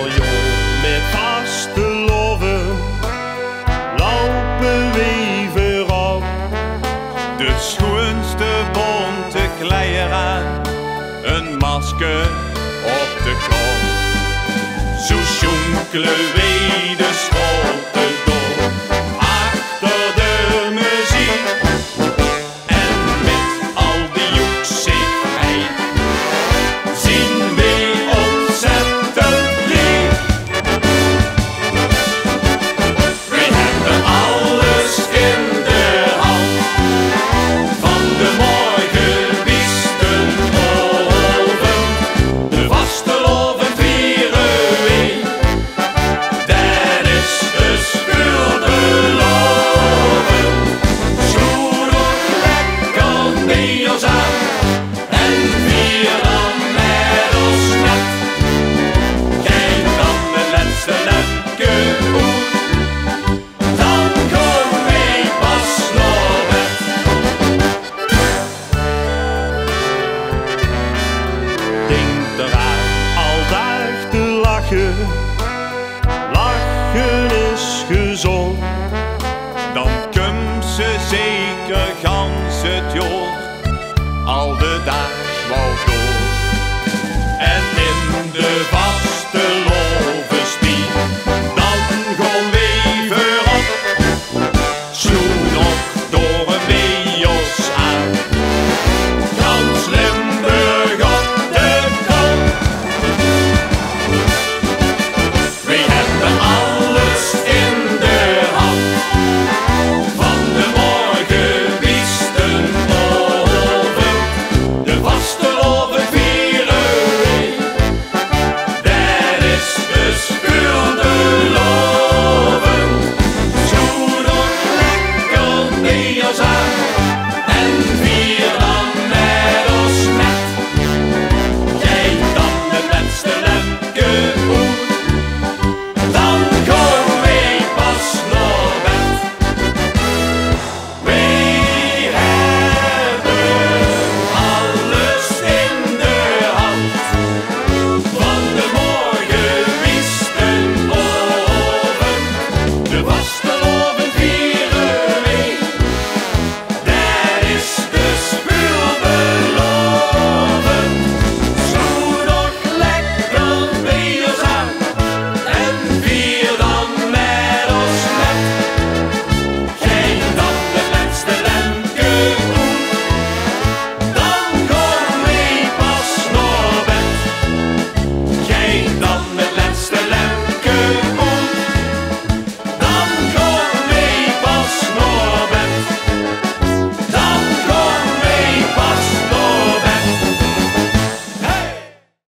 jong met vaste loven, lopen we weer op. De schoonste bonte kleier aan, een masker op de kop. Zo sjonkelen we de scholte door, achter de muziek. En met al die joeksigheid zien we ontzettend lief. We hebben alles in de hand, van de morgenbiesten oven, de vasteloven vieren we. Dat is een spul beloven. Schoen ook lekker mee ons aan en vier dan met ons net. Kijk dan de laatste leuke goed, dan komen wij pas naar bed. Denk eraan aldaag te lachen, lachen is gezond. Dan komt ze zeker gans het jaar, al de dag wel door. En in de